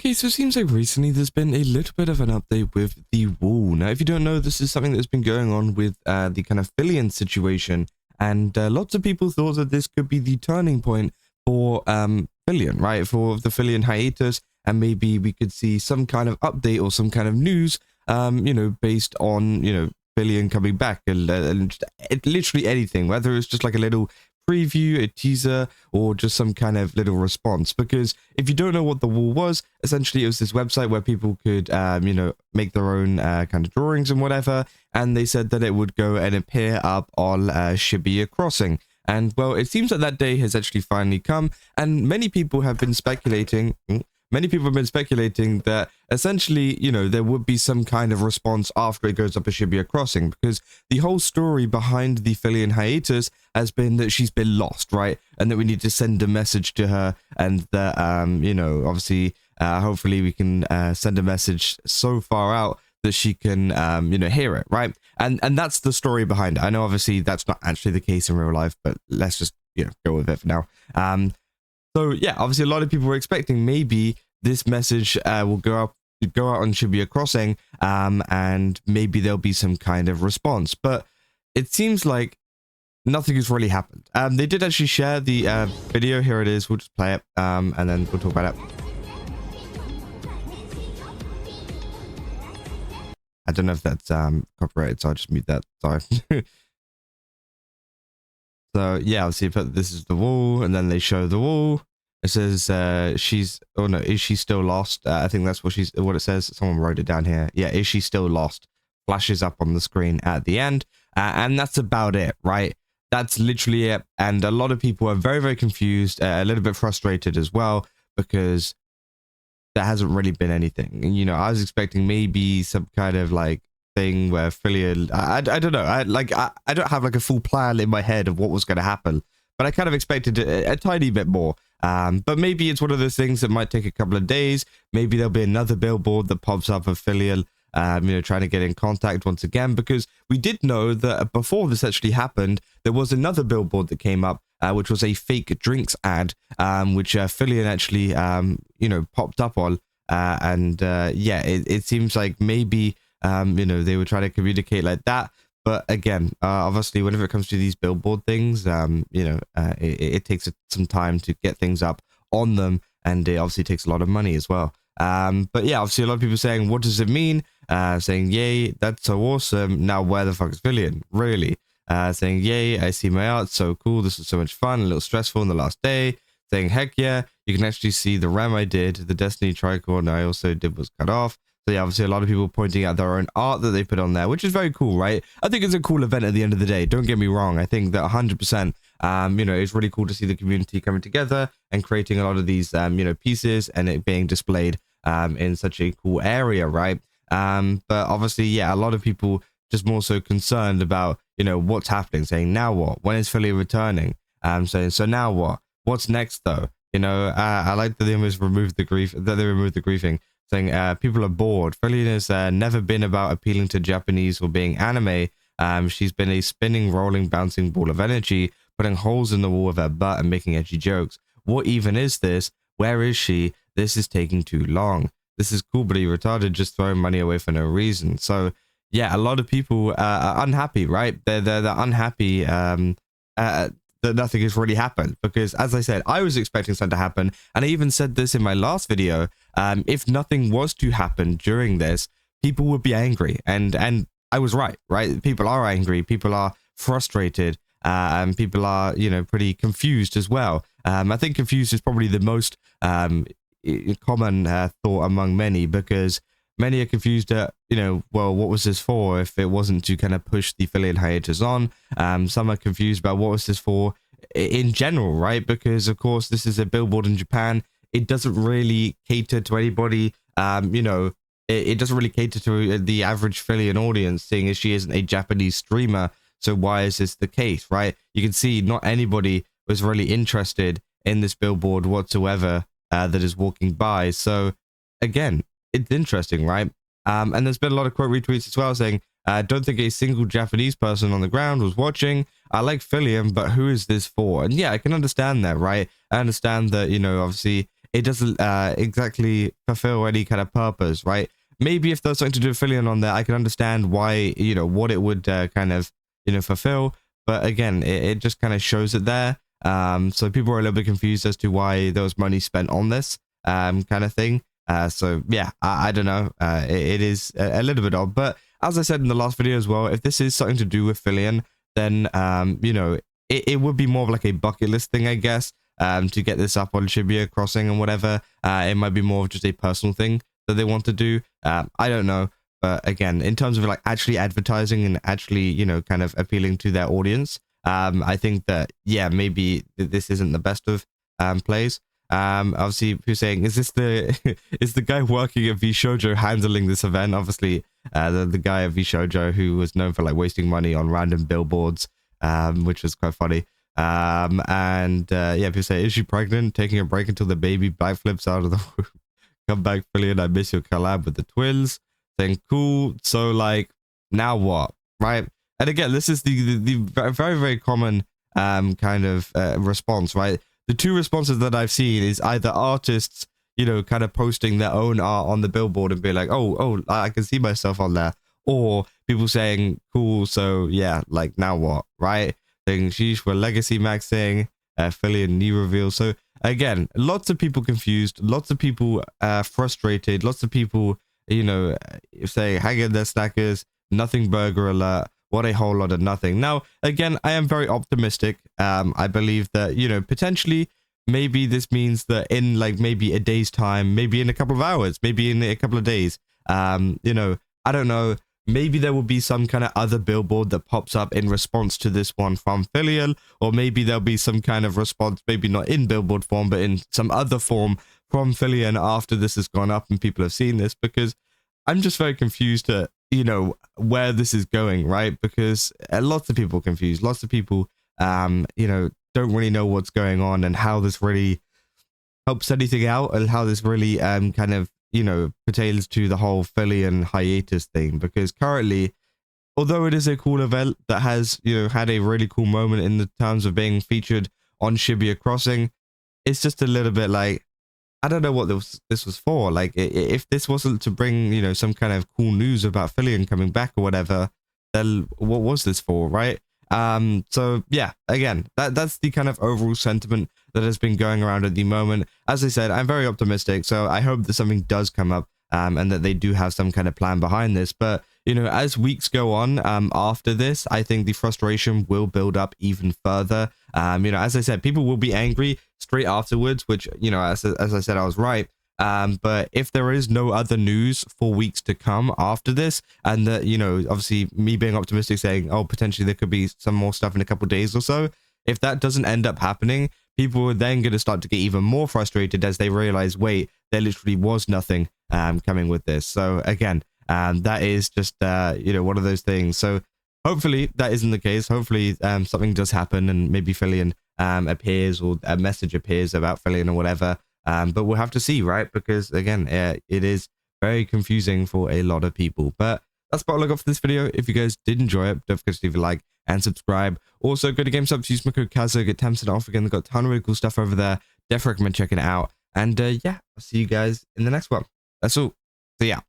Okay, so it seems like recently there's been a little bit of an update with the wall. Now, if you don't know, this is something that's been going on with the kind of Filian situation, and lots of people thought that this could be the turning point for Filian, right? For the Filian hiatus, and maybe we could see some kind of update or some kind of news, based on, Filian coming back and just, literally anything, whether it's just like a little preview, a teaser, or just some kind of little response. Because if you don't know what the wall was, essentially it was this website where people could make their own kind of drawings and whatever, and they said that it would go and appear up on Shibuya Crossing. And well, it seems that that day has actually finally come, and many people have been speculating that essentially, there would be some kind of response after it goes up a Shibuya Crossing, because the whole story behind the Filian hiatus has been that she's been lost, right? And that we need to send a message to her, and that, obviously, hopefully we can send a message so far out that she can, hear it, right? And that's the story behind it. I know, obviously, that's not actually the case in real life, but let's just, go with it for now. So yeah, obviously a lot of people were expecting maybe this message will go out on Shibuya Crossing, and maybe there'll be some kind of response. But it seems like nothing has really happened. They did actually share the video. Here it is. We'll just play it, and then we'll talk about it. I don't know if that's copyrighted, so I'll just mute that. Sorry. So yeah, obviously, but this is the wall, and then they show the wall. It says is she still lost? I think that's what it says. Someone wrote it down here. Yeah, is she still lost? Flashes up on the screen at the end, and that's about it, right? That's literally it. And a lot of people are very, very confused, a little bit frustrated as well, because there hasn't really been anything. And, I was expecting maybe some kind of like thing where Filian, I don't know, I don't have like a full plan in my head of what was going to happen, but I kind of expected a tiny bit more. But maybe it's one of those things that might take a couple of days. Maybe there'll be another billboard that pops up of Filian, trying to get in contact once again, because we did know that before this actually happened, there was another billboard that came up, which was a fake drinks ad, which Filian actually, popped up on. It seems like maybe, they were trying to communicate like that. But again, obviously, whenever it comes to these billboard things, it takes some time to get things up on them, and it obviously takes a lot of money as well. But yeah, obviously, a lot of people saying, what does it mean? Saying, yay, that's so awesome. Now, where the fuck is Filian? Really? Saying, yay, I see my art. So cool. This was so much fun. A little stressful on the last day. Saying, heck yeah, you can actually see the RAM I did. The Destiny tricorn I also did was cut off. So yeah, obviously a lot of people pointing out their own art that they put on there, which is very cool, right? I think it's a cool event at the end of the day. Don't get me wrong. I think that 100%, it's really cool to see the community coming together and creating a lot of these, pieces, and it being displayed in such a cool area, right? But obviously, yeah, a lot of people just more so concerned about, what's happening, saying, now what? When is Filian returning? Saying, so now what? What's next, though? I like that they almost removed the griefing. Saying people are bored. Filian has never been about appealing to Japanese or being anime. She's been a spinning, rolling, bouncing ball of energy, putting holes in the wall of her butt and making edgy jokes. What even is this? Where is she? This is taking too long. This is cool, but he retarded, just throwing money away for no reason. So yeah, a lot of people are unhappy, right? They're unhappy that nothing has really happened, because as I said, I was expecting something to happen, and I even said this in my last video. If nothing was to happen during this, people would be angry, and I was right? People are angry, people are frustrated, and people are, pretty confused as well. I think confused is probably the most common thought among many, because many are confused at, well, what was this for if it wasn't to kind of push the Filian hiatus on? Some are confused about what was this for in general, right? Because, of course, this is a billboard in Japan. It doesn't really cater to anybody. It doesn't really cater to the average Filian audience, seeing as she isn't a Japanese streamer. So why is this the case, right? You can see not anybody was really interested in this billboard whatsoever that is walking by. So, again, it's interesting, right? And there's been a lot of quote retweets as well saying, don't think a single Japanese person on the ground was watching. I like Filian, but who is this for? And yeah, I can understand that, right? I understand that, obviously it doesn't exactly fulfill any kind of purpose, right? Maybe if there's something to do with Filian on there, I can understand why, you know, what it would kind of, you know, fulfill. But again, it just kind of shows it there. So people are a little bit confused as to why there was money spent on this kind of thing. So yeah, I don't know. It is a little bit odd. But as I said in the last video as well, if this is something to do with Filian, then, you know, it would be more of like a bucket list thing, I guess, to get this up on Shibuya Crossing and whatever. It might be more of just a personal thing that they want to do. I don't know. But again, in terms of like actually advertising and actually, you know, kind of appealing to their audience, I think that, yeah, maybe this isn't the best of plays. Obviously, who's saying, is this the is the guy working at VShojo handling this event? Obviously, the guy at VShojo who was known for like wasting money on random billboards, which was quite funny. And yeah, people say, is she pregnant? Taking a break until the baby backflips out of the womb. Come back, Filian. I miss your collab with the twins. Saying cool. So like, now what, right? And again, this is the very, very common kind of response, right? The two responses that I've seen is either artists, you know, kind of posting their own art on the billboard and be like, oh, I can see myself on there, or people saying cool. So yeah, like now what, right? Saying sheesh for legacy maxing, Filian knee reveal. So again, lots of people confused, lots of people frustrated, lots of people, you know, say hang in there snackers, nothing burger alert. What a whole lot of nothing. Now, again, I am very optimistic. I believe that, you know, potentially, maybe this means that in like maybe a day's time, maybe in a couple of hours, maybe in a couple of days, you know, I don't know, maybe there will be some kind of other billboard that pops up in response to this one from Filian, or maybe there'll be some kind of response, maybe not in billboard form, but in some other form from Filian after this has gone up and people have seen this, because I'm just very confused at, you know, where this is going, right? Because lots of people are confused. Lots of people, you know, don't really know what's going on and how this really helps anything out, and how this really kind of, you know, pertains to the whole Filian hiatus thing. Because currently, although it is a cool event that has, you know, had a really cool moment in the terms of being featured on Shibuya Crossing, it's just a little bit like, I don't know what this was for. Like, if this wasn't to bring, you know, some kind of cool news about Filian coming back or whatever, then what was this for, right? So yeah, again, that's the kind of overall sentiment that has been going around at the moment. As I said, I'm very optimistic, so I hope that something does come up, and that they do have some kind of plan behind this. But, you know, as weeks go on, after this, I think the frustration will build up even further. You know, as I said, people will be angry straight afterwards, which, you know, as I said, I was right. But if there is no other news for weeks to come after this, and that, you know, obviously me being optimistic saying, oh, potentially there could be some more stuff in a couple of days or so, if that doesn't end up happening, people are then going to start to get even more frustrated as they realize, wait, there literally was nothing coming with this. So again, that is just, you know, one of those things. So hopefully that isn't the case. Hopefully something does happen and maybe Filian appears, or a message appears about Filian or whatever. But we'll have to see, right? Because again, it is very confusing for a lot of people. But that's about all I got for this video. If you guys did enjoy it, don't forget to leave a like and subscribe. Also, go to GameStop, use my code Kazo, get 10% off. Again, they've got a ton of really cool stuff over there. Definitely recommend checking it out. And yeah, I'll see you guys in the next one. That's all. So yeah.